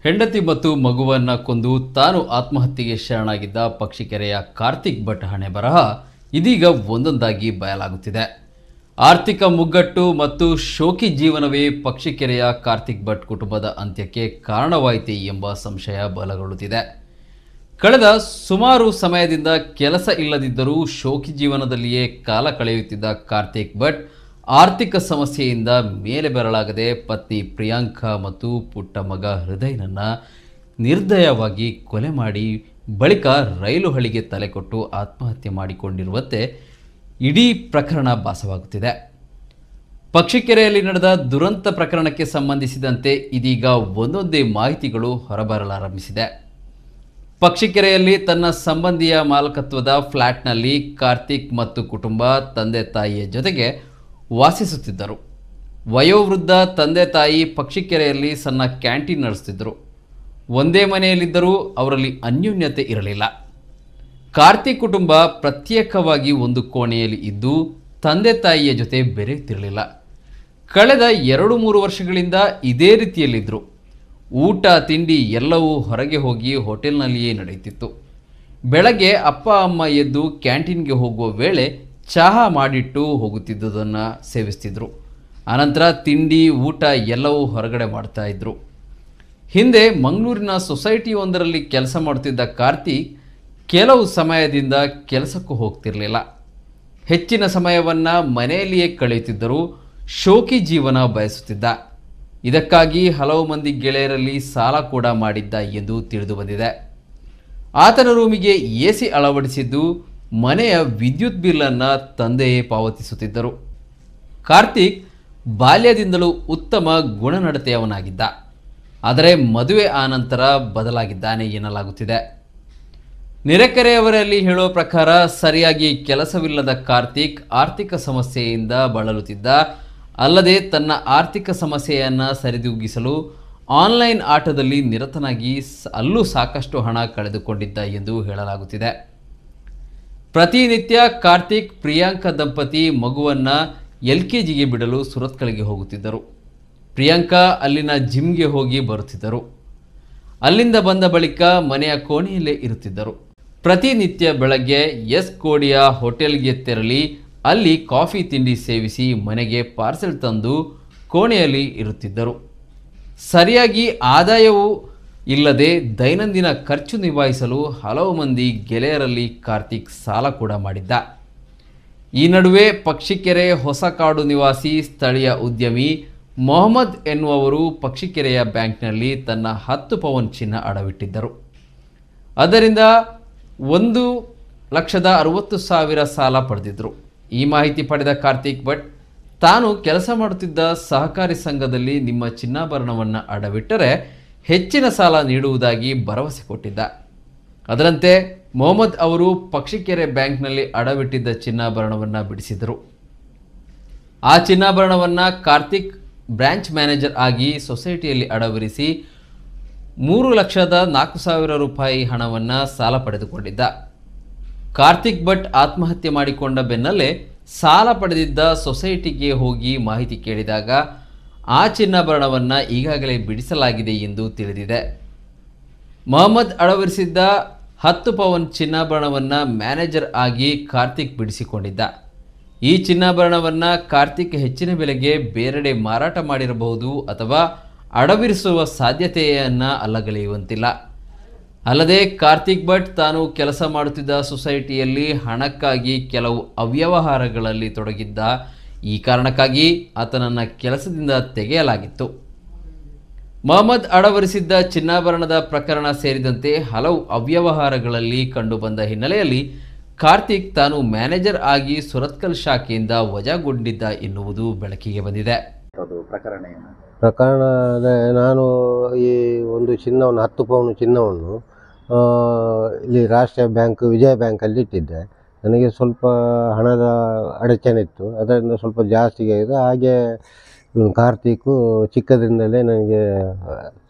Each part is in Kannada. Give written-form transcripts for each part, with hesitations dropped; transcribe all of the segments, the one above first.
ಹೆಂಡತಿ ಮತ್ತು ಮಗುವನ್ನು ಕೊಂದು ತಾನು ಆತ್ಮಹತ್ಯೆಗೆ ಶರಣಾಗಿದ್ದ ಪಕ್ಷಿಕೆರೆಯ ಕಾರ್ತಿಕ್ ಭಟ್ ಹಣೆ ಬರಹ ಇದೀಗ ಒಂದೊಂದಾಗಿ ಬಯಲಾಗುತ್ತಿದೆ. ಆರ್ಥಿಕ ಮುಗ್ಗಟ್ಟು ಮತ್ತು ಶೋಕಿ ಜೀವನವೇ ಪಕ್ಷಿಕೆರೆಯ ಕಾರ್ತಿಕ್ ಭಟ್ ಕುಟುಂಬದ ಅಂತ್ಯಕ್ಕೆ ಕಾರಣವಾಯಿತೆ ಎಂಬ ಸಂಶಯ ಬಲಗೊಳ್ಳುತ್ತಿದೆ. ಕಳೆದ ಸುಮಾರು ಸಮಯದಿಂದ ಕೆಲಸ ಇಲ್ಲದಿದ್ದರೂ ಶೋಕಿ ಜೀವನದಲ್ಲಿಯೇ ಕಾಲ ಕಳೆಯುತ್ತಿದ್ದ ಕಾರ್ತಿಕ್ ಭಟ್ ಆರ್ಥಿಕ ಸಮಸ್ಯೆಯಿಂದ ಮೇಲೆ ಬರಲಾಗದೆ ಪತ್ನಿ ಪ್ರಿಯಾಂಕಾ ಮತ್ತು ಪುಟ್ಟ ಮಗ ಹೃದಯನನ್ನು ನಿರ್ದಯವಾಗಿ ಕೊಲೆ ಮಾಡಿ ಬಳಿಕ ರೈಲು ಹಳಿಗೆ ತಲೆ ಕೊಟ್ಟು ಆತ್ಮಹತ್ಯೆ ಮಾಡಿಕೊಂಡಿರುವಂತೆ ಇಡೀ ಪ್ರಕರಣ ಭಾಸವಾಗುತ್ತಿದೆ. ಪಕ್ಷಿಕೆರೆಯಲ್ಲಿ ನಡೆದ ದುರಂತ ಪ್ರಕರಣಕ್ಕೆ ಸಂಬಂಧಿಸಿದಂತೆ ಇದೀಗ ಒಂದೊಂದೇ ಮಾಹಿತಿಗಳು ಹೊರಬರಲಾರಂಭಿಸಿದೆ. ಪಕ್ಷಿಕೆರೆಯಲ್ಲಿ ತನ್ನ ಸಂಬಂಧಿಯ ಮಾಲಕತ್ವದ ಫ್ಲ್ಯಾಟ್ನಲ್ಲಿ ಕಾರ್ತಿಕ್ ಮತ್ತು ಕುಟುಂಬ ತಂದೆ ತಾಯಿಯ ಜೊತೆಗೆ ವಾಸಿಸುತ್ತಿದ್ದರು. ವಯೋವೃದ್ಧ ತಂದೆ ತಾಯಿ ಪಕ್ಷಿಕೆರೆಯಲ್ಲಿ ಸಣ್ಣ ಕ್ಯಾಂಟೀನ್ ನಡೆಸುತ್ತಿದ್ದರು. ಒಂದೇ ಮನೆಯಲ್ಲಿದ್ದರೂ ಅವರಲ್ಲಿ ಅನ್ಯೋನ್ಯತೆ ಇರಲಿಲ್ಲ. ಕಾರ್ತಿಕ್ ಕುಟುಂಬ ಪ್ರತ್ಯೇಕವಾಗಿ ಒಂದು ಕೋಣೆಯಲ್ಲಿ ಇದ್ದು ತಂದೆ ತಾಯಿಯ ಜೊತೆ ಬೆರೆಯುತ್ತಿರಲಿಲ್ಲ. ಕಳೆದ 2-3 ವರ್ಷಗಳಿಂದ ಇದೇ ರೀತಿಯಲ್ಲಿದ್ದರು. ಊಟ ತಿಂಡಿ ಎಲ್ಲವೂ ಹೊರಗೆ ಹೋಗಿ ಹೋಟೆಲ್ನಲ್ಲಿಯೇ ನಡೆಯುತ್ತಿತ್ತು. ಬೆಳಗ್ಗೆ ಅಪ್ಪ ಅಮ್ಮ ಎದ್ದು ಕ್ಯಾಂಟೀನ್ಗೆ ಹೋಗುವ ವೇಳೆ ಚಹಾ ಮಾಡಿಟ್ಟು ಹೋಗುತ್ತಿದ್ದುದನ್ನು ಸೇವಿಸ್ತಿದ್ರು. ಅನಂತರ ತಿಂಡಿ ಊಟ ಎಲ್ಲವೂ ಹೊರಗಡೆ ಮಾಡ್ತಾ ಇದ್ರು. ಹಿಂದೆ ಮಂಗಳೂರಿನ ಸೊಸೈಟಿ ಒಂದರಲ್ಲಿ ಕೆಲಸ ಮಾಡುತ್ತಿದ್ದ ಕಾರ್ತಿಕ್ ಕೆಲವು ಸಮಯದಿಂದ ಕೆಲಸಕ್ಕೂ ಹೋಗ್ತಿರಲಿಲ್ಲ. ಹೆಚ್ಚಿನ ಸಮಯವನ್ನು ಮನೆಯಲ್ಲಿಯೇ ಕಳೆಯುತ್ತಿದ್ದರೂ ಶೋಕಿ ಜೀವನ ಬಯಸುತ್ತಿದ್ದ. ಇದಕ್ಕಾಗಿ ಹಲವು ಮಂದಿ ಗೆಳೆಯರಲ್ಲಿ ಸಾಲ ಕೂಡ ಮಾಡಿದ್ದ ಎಂದು ತಿಳಿದು ಬಂದಿದೆ. ಆತನ ರೂಮಿಗೆ ಎಸಿ ಅಳವಡಿಸಿದ್ದು ಮನೆಯ ವಿದ್ಯುತ್ ಬಿಲ್ಲನ್ನು ತಂದೆಯೇ ಪಾವತಿಸುತ್ತಿದ್ದರು. ಕಾರ್ತಿಕ್ ಬಾಲ್ಯದಿಂದಲೂ ಉತ್ತಮ ಗುಣನಡತೆಯವನಾಗಿದ್ದ. ಆದರೆ ಮದುವೆ ಆನಂತರ ಬದಲಾಗಿದ್ದಾನೆ ಎನ್ನಲಾಗುತ್ತಿದೆ. ನೆರೆಕೆರೆಯವರಲ್ಲಿ ಹೇಳುವ ಪ್ರಕಾರ ಸರಿಯಾಗಿ ಕೆಲಸವಿಲ್ಲದ ಕಾರ್ತಿಕ್ ಆರ್ಥಿಕ ಸಮಸ್ಯೆಯಿಂದ ಬಳಲುತ್ತಿದ್ದ. ಅಲ್ಲದೆ ತನ್ನ ಆರ್ಥಿಕ ಸಮಸ್ಯೆಯನ್ನು ಸರಿದೂಗಿಸಲು ಆನ್ಲೈನ್ ಆಟದಲ್ಲಿ ನಿರತನಾಗಿ ಅಲ್ಲೂ ಸಾಕಷ್ಟು ಹಣ ಕಳೆದುಕೊಂಡಿದ್ದ ಎಂದು ಹೇಳಲಾಗುತ್ತಿದೆ. ಪ್ರತಿನಿತ್ಯ ಕಾರ್ತಿಕ್ ಪ್ರಿಯಾಂಕಾ ದಂಪತಿ ಮಗುವನ್ನು LKGಗೆ ಬಿಡಲು ಸುರತ್ಕಲ್ಗೆ ಹೋಗುತ್ತಿದ್ದರು. ಪ್ರಿಯಾಂಕಾ ಅಲ್ಲಿನ ಜಿಮ್ಗೆ ಹೋಗಿ ಬರುತ್ತಿದ್ದರು. ಅಲ್ಲಿಂದ ಬಂದ ಬಳಿಕ ಮನೆಯ ಕೋಣೆಯಲ್ಲೇ ಇರುತ್ತಿದ್ದರು. ಪ್ರತಿನಿತ್ಯ ಬೆಳಗ್ಗೆ ಎಸ್ ಕೋಡಿಯ ಹೋಟೆಲ್ಗೆ ತೆರಳಿ ಅಲ್ಲಿ ಕಾಫಿ ತಿಂಡಿ ಸೇವಿಸಿ ಮನೆಗೆ ಪಾರ್ಸೆಲ್ ತಂದು ಕೋಣೆಯಲ್ಲಿ ಇರುತ್ತಿದ್ದರು. ಸರಿಯಾಗಿ ಆದಾಯವೂ ಇಲ್ಲದೆ ದೈನಂದಿನ ಖರ್ಚು ನಿಭಾಯಿಸಲು ಹಲವು ಮಂದಿ ಗೆಳೆಯರಲ್ಲಿ ಕಾರ್ತಿಕ್ ಸಾಲ ಕೂಡ ಮಾಡಿದ್ದ. ಈ ನಡುವೆ ಪಕ್ಷಿಕೆರೆ ಹೊಸಕಾಡು ನಿವಾಸಿ ಸ್ಥಳೀಯ ಉದ್ಯಮಿ ಮೊಹಮ್ಮದ್ ಎನ್ನುವರು ಪಕ್ಷಿಕೆರೆಯ ಬ್ಯಾಂಕ್ನಲ್ಲಿ ತನ್ನ 10 ಪೌಂಡ್ ಚಿನ್ನ ಅಡವಿಟ್ಟಿದ್ದರು. ಅದರಿಂದ 1,60,000 ಸಾಲ ಪಡೆದಿದ್ದರು. ಈ ಮಾಹಿತಿ ಪಡೆದ ಕಾರ್ತಿಕ್ ಭಟ್ ತಾನು ಕೆಲಸ ಮಾಡುತ್ತಿದ್ದ ಸಹಕಾರಿ ಸಂಘದಲ್ಲಿ ನಿಮ್ಮ ಚಿನ್ನಾಭರಣವನ್ನು ಅಡವಿಟ್ಟರೆ ಹೆಚ್ಚಿನ ಸಾಲ ನೀಡುವುದಾಗಿ ಭರವಸೆ ಕೊಟ್ಟಿದ್ದ. ಅದರಂತೆ ಮೊಹಮ್ಮದ್ ಅವರು ಪಕ್ಷಿಕೆರೆ ಬ್ಯಾಂಕ್ನಲ್ಲಿ ಅಡವಿಟ್ಟಿದ್ದ ಚಿನ್ನಾಭರಣವನ್ನು ಬಿಡಿಸಿದರು. ಆ ಚಿನ್ನಾಭರಣವನ್ನು ಕಾರ್ತಿಕ್ ಬ್ರಾಂಚ್ ಮ್ಯಾನೇಜರ್ ಆಗಿ ಸೊಸೈಟಿಯಲ್ಲಿ ಅಡವಿರಿಸಿ 3,04,000 ರೂಪಾಯಿ ಹಣವನ್ನು ಸಾಲ ಪಡೆದುಕೊಂಡಿದ್ದ. ಕಾರ್ತಿಕ್ ಭಟ್ ಆತ್ಮಹತ್ಯೆ ಮಾಡಿಕೊಂಡ ಬೆನ್ನಲ್ಲೇ ಸಾಲ ಪಡೆದಿದ್ದ ಸೊಸೈಟಿಗೆ ಹೋಗಿ ಮಾಹಿತಿ ಕೇಳಿದಾಗ ಆ ಚಿನ್ನಾಭರಣವನ್ನು ಈಗಾಗಲೇ ಬಿಡಿಸಲಾಗಿದೆ ಎಂದು ತಿಳಿದಿದೆ. ಮೊಹಮ್ಮದ್ ಅಳವಡಿಸಿದ್ದ 10 ಪೌಂಡ್ ಚಿನ್ನಾಭರಣವನ್ನು ಮ್ಯಾನೇಜರ್ ಆಗಿ ಕಾರ್ತಿಕ್ ಬಿಡಿಸಿಕೊಂಡಿದ್ದ. ಈ ಚಿನ್ನಾಭರಣವನ್ನು ಕಾರ್ತಿಕ್ ಹೆಚ್ಚಿನ ಬೆಲೆಗೆ ಬೇರೆಡೆ ಮಾರಾಟ ಮಾಡಿರಬಹುದು ಅಥವಾ ಅಡವಿರಿಸುವ ಸಾಧ್ಯತೆಯನ್ನು ಅಲ್ಲಗಳೆಯುವಂತಿಲ್ಲ. ಅಲ್ಲದೆ ಕಾರ್ತಿಕ್ ಭಟ್ ತಾನು ಕೆಲಸ ಮಾಡುತ್ತಿದ್ದ ಸೊಸೈಟಿಯಲ್ಲಿ ಹಣಕ್ಕಾಗಿ ಕೆಲವು ಅವ್ಯವಹಾರಗಳಲ್ಲಿ ತೊಡಗಿದ್ದ. ಈ ಕಾರಣಕ್ಕಾಗಿ ಆತನನ್ನು ಕೆಲಸದಿಂದ ತೆಗೆಯಲಾಗಿತ್ತು. ಮೊಹಮ್ಮದ್ ಅಡವರಿಸಿದ್ದ ಚಿನ್ನಾಭರಣದ ಪ್ರಕರಣ ಸೇರಿದಂತೆ ಹಲವು ಅವ್ಯವಹಾರಗಳಲ್ಲಿ ಕಂಡುಬಂದ ಹಿನ್ನೆಲೆಯಲ್ಲಿ ಕಾರ್ತಿಕ್ ತಾನು ಮ್ಯಾನೇಜರ್ ಆಗಿ ಸುರತ್ಕಲ್ ಶಾಖೆಯಿಂದ ವಜಾಗೊಂಡಿದ್ದ ಎನ್ನುವುದು ಬೆಳಕಿಗೆ ಬಂದಿದೆ. ಪ್ರಕರಣ ನಾನು ಈ ಒಂದು ಚಿನ್ನವನ್ನು 10 ಪೌಂಡ್ ಚಿನ್ನವನ್ನು ಇಲ್ಲಿ ರಾಷ್ಟ್ರೀಯ ಬ್ಯಾಂಕ್ ವಿಜಯ ಬ್ಯಾಂಕಲ್ಲಿ ಇಟ್ಟಿದ್ದೆ. ನನಗೆ ಸ್ವಲ್ಪ ಹಣದ ಅಡಚಣೆ ಇತ್ತು, ಅದರಿಂದ ಸ್ವಲ್ಪ ಜಾಸ್ತಿಗೆ ಆಗಿದೆ. ಹಾಗೆ ಇವನು ಕಾರ್ತಿಕ್ ಚಿಕ್ಕದ್ರಿಂದಲೇ ನನಗೆ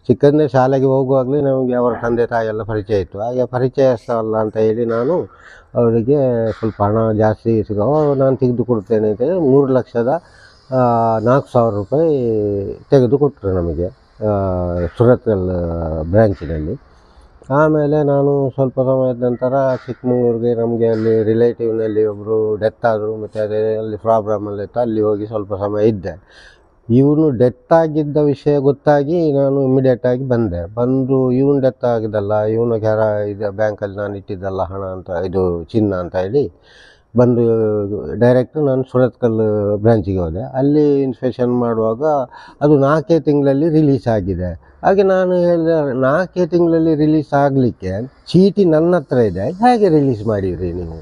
ಚಿಕ್ಕಂದೇ ಶಾಲೆಗೆ ಹೋಗುವಾಗಲೇ ನಮಗೆ ಅವರ ತಂದೆ ತಾಯಿ ಎಲ್ಲ ಪರಿಚಯ ಇತ್ತು. ಹಾಗೆ ಪರಿಚಯಸ್ಥಲ್ಲ ಅಂತ ಹೇಳಿ ನಾನು ಅವರಿಗೆ ಸ್ವಲ್ಪ ಹಣ ಜಾಸ್ತಿ ನಾನು ತೆಗೆದುಕೊಡ್ತೇನೆ ಅಂತೇಳಿ 3,04,000 ರೂಪಾಯಿ ತೆಗೆದುಕೊಟ್ಟರು ನಮಗೆ. ಸುರತ್ಕಲ್ ಬ್ರ್ಯಾಂಚಿನಲ್ಲಿ. ಆಮೇಲೆ ನಾನು ಸ್ವಲ್ಪ ಸಮಯದ ನಂತರ ಚಿಕ್ಕಮಗಳೂರಿಗೆ ನಮಗೆ ಅಲ್ಲಿ ರಿಲೇಟಿವ್ನಲ್ಲಿ ಒಬ್ಬರು ಡೆತ್ ಆದರು, ಮತ್ತು ಅದೇ ಅಲ್ಲಿ ಪ್ರಾಬ್ಲಮಲ್ಲಿ ಇತ್ತು, ಅಲ್ಲಿ ಹೋಗಿ ಸ್ವಲ್ಪ ಸಮಯ ಇದ್ದೆ. ಇವನು ಡೆತ್ ಆಗಿದ್ದ ವಿಷಯ ಗೊತ್ತಾಗಿ ನಾನು ಇಮಿಡಿಯೇಟಾಗಿ ಬಂದು ಇವನು ಡೆತ್ ಆಗಿದ್ದಲ್ಲ, ಇವನು ಇದು ಬ್ಯಾಂಕಲ್ಲಿ ನಾನು ಇಟ್ಟಿದ್ದಲ್ಲ ಹಣ ಅಂತ, ಇದು ಚಿನ್ನ ಅಂತ ಹೇಳಿ ಬಂದು ಡೈರೆಕ್ಟ್ ನಾನು ಸುರತ್ಕಲ್ ಬ್ರಾಂಚಿಗೆ ಹೋದೆ. ಅಲ್ಲಿ ಇನ್ಸ್ಪೆಕ್ಷನ್ ಮಾಡುವಾಗ ಅದು 4 ತಿಂಗಳಲ್ಲಿ ರಿಲೀಸ್ ಆಗಿದೆ. ಹಾಗೆ ನಾನು ಹೇಳಿದೆ, 4 ತಿಂಗಳಲ್ಲಿ ರಿಲೀಸ್ ಆಗಲಿಕ್ಕೆ ಚೀಟಿ ನನ್ನ ಹತ್ರ ಇದೆ, ಹೇಗೆ ರಿಲೀಸ್ ಮಾಡಿದ್ರಿ ನೀವು?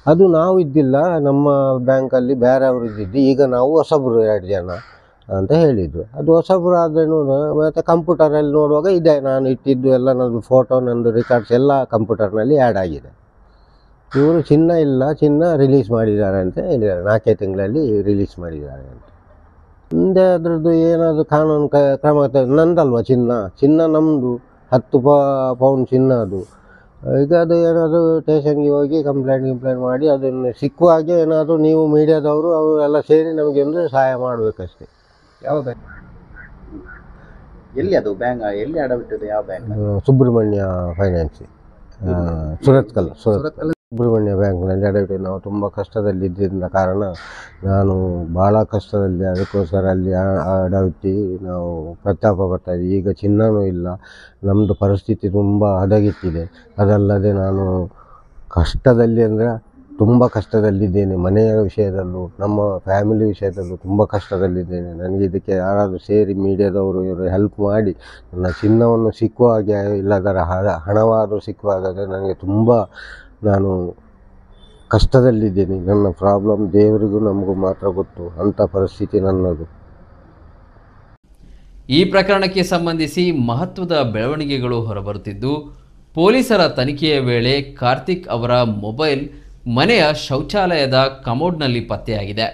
ಅದು ನಾವು ಇದ್ದಿಲ್ಲ, ನಮ್ಮ ಬ್ಯಾಂಕಲ್ಲಿ ಬೇರೆಯವರು ಇದ್ದಿದ್ದು, ಈಗ ನಾವು ಹೊಸಬ್ರು 2 ಜನ ಅಂತ ಹೇಳಿದರು. ಅದು ಹೊಸಬ್ರು ಆದ್ರೂ ಮತ್ತು ಕಂಪ್ಯೂಟರಲ್ಲಿ ನೋಡುವಾಗ ಇದೆ, ನಾನು ಇಟ್ಟಿದ್ದು ಎಲ್ಲ ನನ್ನದು ಫೋಟೋ, ನನ್ನದು ರೆಕಾರ್ಡ್ಸ್ ಎಲ್ಲ ಕಂಪ್ಯೂಟರ್ನಲ್ಲಿ ಆ್ಯಡ್ ಆಗಿದೆ. ಇವರು ಚಿನ್ನ ಇಲ್ಲ, ಚಿನ್ನ ರಿಲೀಸ್ ಮಾಡಿದ್ದಾರೆ ಅಂತ ಹೇಳಿದ್ದಾರೆ, 4 ತಿಂಗಳಲ್ಲಿ ರಿಲೀಸ್ ಮಾಡಿದ್ದಾರೆ ಅಂತ. ಮುಂದೆ ಅದರದ್ದು ಏನಾದರೂ ಕಾನೂನು ಕ್ರಮ ನಂದಲ್ವ ಚಿನ್ನ ನಮ್ಮದು 10 ಪೌಂಡ್ ಚಿನ್ನ ಅದು. ಈಗ ಅದು ಏನಾದರೂ ಸ್ಟೇಷನ್ಗೆ ಹೋಗಿ ಕಂಪ್ಲೇಂಟ್ ಮಾಡಿ ಅದನ್ನು ಸಿಕ್ಕುವ ಹಾಗೆ ಏನಾದರೂ ನೀವು ಮೀಡಿಯಾದವರು ಅವರು ಎಲ್ಲ ಸೇರಿ ನಮಗೆ ಒಂದು ಸಹಾಯ ಮಾಡಬೇಕಷ್ಟೇ. ಯಾವ ಬ್ಯಾಂಕ್? ಎಲ್ಲಿ ಅದು ಬ್ಯಾಂಕ್ ಎಲ್ಲಿ ಅಡವಿಟ್ಟಿದೆ? ಯಾವ ಬ್ಯಾಂಕ್? ಸುಬ್ರಹ್ಮಣ್ಯ ಫೈನಾನ್ಸಿ, ಸುರತ್ಕಲ್ ಸುಬ್ರಹ್ಮಣ್ಯ ಬ್ಯಾಂಕ್ನಲ್ಲಿ ಅಡವಿಟ್ಟು. ನಾವು ತುಂಬ ಕಷ್ಟದಲ್ಲಿದ್ದರಿಂದ ಕಾರಣ ನಾನು ಭಾಳ ಕಷ್ಟದಲ್ಲಿ, ಅದಕ್ಕೋಸ್ಕರ ಅಲ್ಲಿ ಅಡವಿಟ್ಟು ನಾವು ಪ್ರತಾಪ ಬರ್ತಾಯಿದ್ವಿ. ಈಗ ಚಿನ್ನವೂ ಇಲ್ಲ, ನಮ್ಮದು ಪರಿಸ್ಥಿತಿ ತುಂಬ ಹದಗೆಟ್ಟಿದೆ. ಅದಲ್ಲದೆ ನಾನು ಕಷ್ಟದಲ್ಲಿ ಅಂದರೆ ತುಂಬ ಕಷ್ಟದಲ್ಲಿದ್ದೇನೆ. ಮನೆಯ ವಿಷಯದಲ್ಲೂ ನಮ್ಮ ಫ್ಯಾಮಿಲಿ ವಿಷಯದಲ್ಲೂ ತುಂಬ ಕಷ್ಟದಲ್ಲಿದ್ದೇನೆ. ನನಗೆ ಇದಕ್ಕೆ ಯಾರಾದರೂ ಸೇರಿ ಮೀಡಿಯಾದವರು ಇವರು ಹೆಲ್ಪ್ ಮಾಡಿ ನನ್ನ ಚಿನ್ನವನ್ನು ಸಿಕ್ಕುವ ಹಾಗೆ, ಇಲ್ಲದರ ಹಣವಾದರೂ ಸಿಕ್ಕುವ ಹಾಗಾದರೆ ನನಗೆ ತುಂಬ ನಾನು ಕಷ್ಟದಲ್ಲಿದ್ದೀನಿ. ನನ್ನ ಪ್ರಾಬ್ಲಮ್ ದೇವರಿಗೂ ನಮಗೂ ಮಾತ್ರ ಗೊತ್ತು, ಅಂಥ ಪರಿಸ್ಥಿತಿ ನನ್ನದು. ಈ ಪ್ರಕರಣಕ್ಕೆ ಸಂಬಂಧಿಸಿ ಮಹತ್ವದ ಬೆಳವಣಿಗೆಗಳು ಹೊರಬರುತ್ತಿದ್ದು, ಪೊಲೀಸರ ತನಿಖೆಯ ವೇಳೆ ಕಾರ್ತಿಕ್ ಅವರ ಮೊಬೈಲ್ ಮನೆಯ ಶೌಚಾಲಯದ ಕಮೋಡ್ನಲ್ಲಿ ಪತ್ತೆಯಾಗಿದೆ.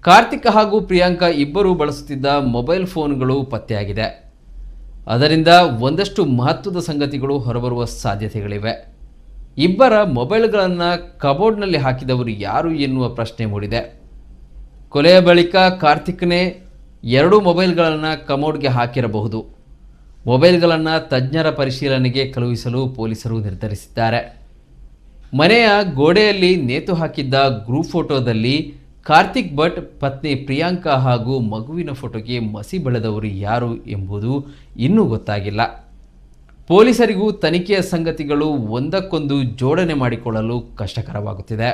ಕಾರ್ತಿಕ್ ಹಾಗೂ ಪ್ರಿಯಾಂಕಾ ಇಬ್ಬರೂ ಬಳಸುತ್ತಿದ್ದ ಮೊಬೈಲ್ ಫೋನ್ಗಳು ಪತ್ತೆಯಾಗಿದೆ. ಅದರಿಂದ ಒಂದಷ್ಟು ಮಹತ್ವದ ಸಂಗತಿಗಳು ಹೊರಬರುವ ಸಾಧ್ಯತೆಗಳಿವೆ. ಇಬ್ಬರ ಮೊಬೈಲ್ಗಳನ್ನು ಕಬೋರ್ಡ್ನಲ್ಲಿ ಹಾಕಿದವರು ಯಾರು ಎನ್ನುವ ಪ್ರಶ್ನೆ ಮೂಡಿದೆ. ಕೊಲೆಯ ಬಳಿಕ ಕಾರ್ತಿಕ್ನೇ 2 ಮೊಬೈಲ್ಗಳನ್ನು ಕಮೋಡ್ಗೆ ಹಾಕಿರಬಹುದು. ಮೊಬೈಲ್ಗಳನ್ನು ತಜ್ಞರ ಪರಿಶೀಲನೆಗೆ ಕಳುಹಿಸಲು ಪೊಲೀಸರು ನಿರ್ಧರಿಸಿದ್ದಾರೆ. ಮನೆಯ ಗೋಡೆಯಲ್ಲಿ ನೇತು ಹಾಕಿದ್ದ ಗ್ರೂಪ್ ಫೋಟೋದಲ್ಲಿ ಕಾರ್ತಿಕ್ ಭಟ್, ಪತ್ನಿ ಪ್ರಿಯಾಂಕಾ ಹಾಗೂ ಮಗುವಿನ ಫೋಟೋಗೆ ಮಸಿ ಬಳಿದವರು ಯಾರು ಎಂಬುದು ಇನ್ನೂ ಗೊತ್ತಾಗಿಲ್ಲ. ಪೊಲೀಸರಿಗೂ ತನಿಖೆಯ ಸಂಗತಿಗಳು ಒಂದಕ್ಕೊಂದು ಜೋಡಣೆ ಮಾಡಿಕೊಳ್ಳಲು ಕಷ್ಟಕರವಾಗುತ್ತಿದೆ.